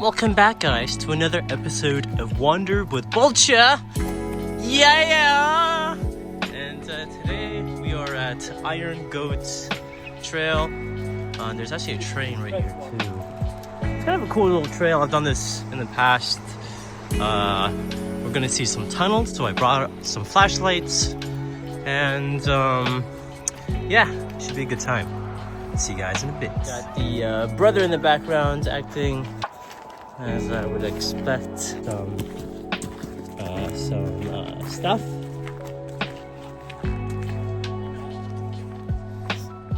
Welcome back, guys, to another episode of Wander with Vulture. Yeah! And today we are at Iron Goat Trail. There's actually a train right here too. It's kind of a cool little trail. I've done this in the past. We're gonna see some tunnels, so I brought some flashlights. And yeah, should be a good time. See you guys in a bit. Got the brother in the background acting as I would expect. Some stuff.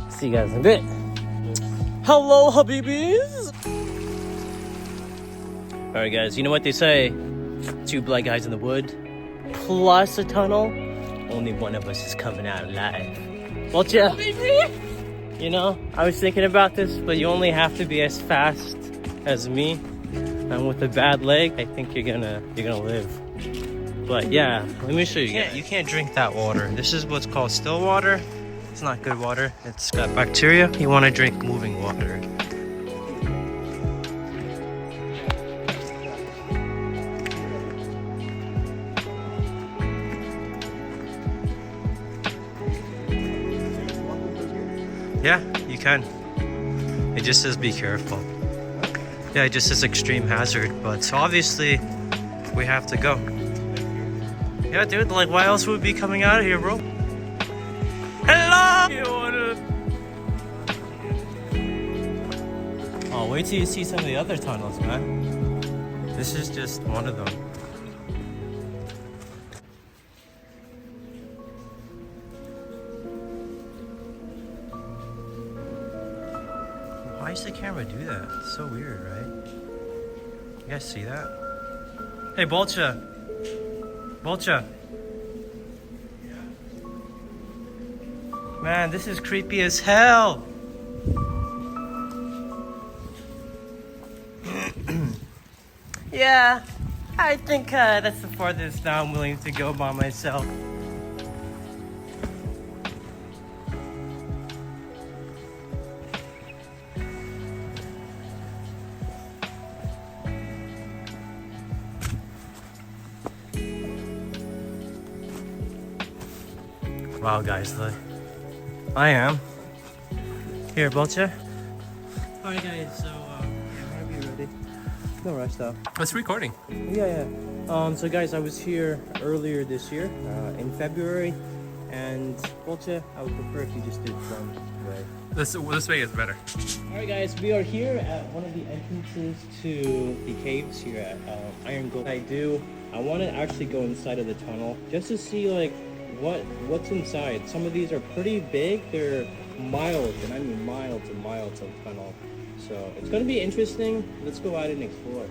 See you guys in a bit. Hello, Habibis! Alright guys, you know what they say? Two black guys in the wood, plus a tunnel. Only one of us is coming out alive. Vulture! You know, I was thinking about this, but you only have to be as fast as me. And with a bad leg, I think you're gonna live. But yeah, let me show you. You can't drink that water. This is what's called still water. It's not good water. It's got bacteria. You want to drink moving water. Yeah, you can. It just says be careful. Yeah, it just says extreme hazard, but obviously we have to go. Yeah, dude, like why else would we be coming out of here, bro? Hello! Oh, wait till you see some of the other tunnels, man. This is just one of them. Why does the camera do that? It's so weird, right? You guys see that? Hey, Vulture! Vulture! Man, this is creepy as hell! Yeah, I think that's the farthest I'm willing to go by myself. Wow, guys, look. I am. Here, Vulture. Alright, guys, so, whenever you're ready. No rush, though. It's recording. Yeah. So, guys, I was here earlier this year, in February, and, Vulture, I would prefer if you just did one way. This way is better. Alright, guys, we are here at one of the entrances to the caves here at Iron Goat. I want to actually go inside of the tunnel, just to see, like, what's inside. Some of these are pretty big. They're miles, and I mean miles and miles of tunnel. So it's gonna be interesting. Let's go out and explore.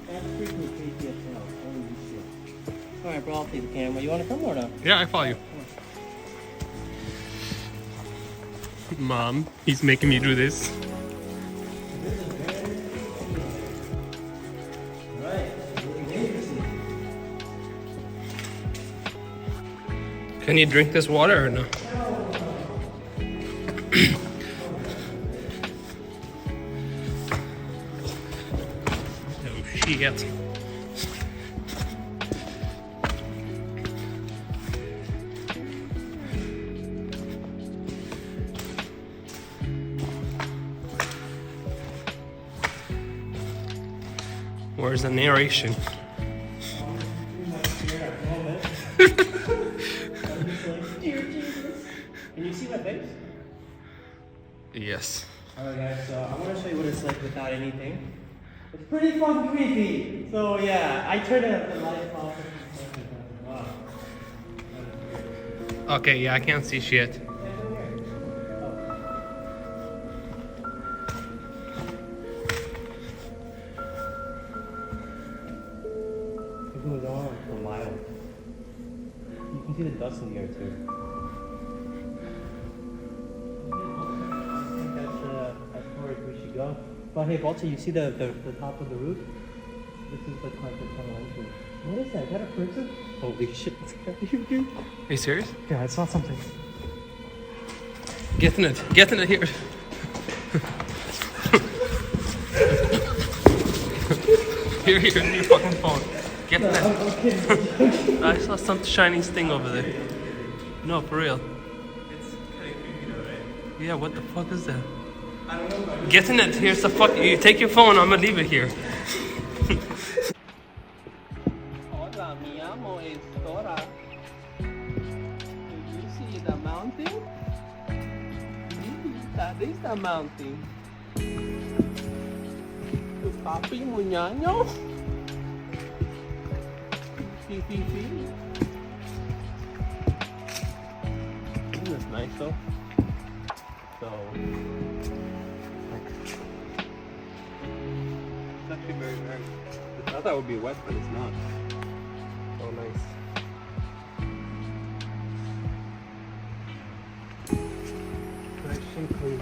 That's freaking creepy as hell. Holy shit. Alright, bro, I'll take the camera. You wanna come or not? Yeah, I follow you. Mom, he's making me do this. Can you drink this water or no? Oh shit. Where's the narration? Can you see my face? Yes. Alright guys, so I want to show you what it's like without anything. It's pretty fucking creepy. So yeah, I turned the light off. Wow. Okay, yeah, I can't see shit. It goes on for miles. You can see the dust in the air too. We should go. But hey, Vulture, you see the top of the roof? This is the tunnel entry. What is that? Is that a person? Holy shit, it's dude. Are you serious? Yeah, I saw something. Get in it. Get in it here. Here, your fucking phone. Get that. I saw some shiny thing over there. No, for real. It's kind of creepy though, right? Yeah, what the fuck is that? I don't know, man. Get in it. Here's the fuck. You take your phone. I'm gonna leave it here. Hola, mi amo es Dora. Do you see the mountain? That is the mountain. Tu papi muñaño? Fi, fi, fi. Isn't this nice though? So, It's actually very, very. I thought it would be wet, but it's not. so nice. Nice and clean.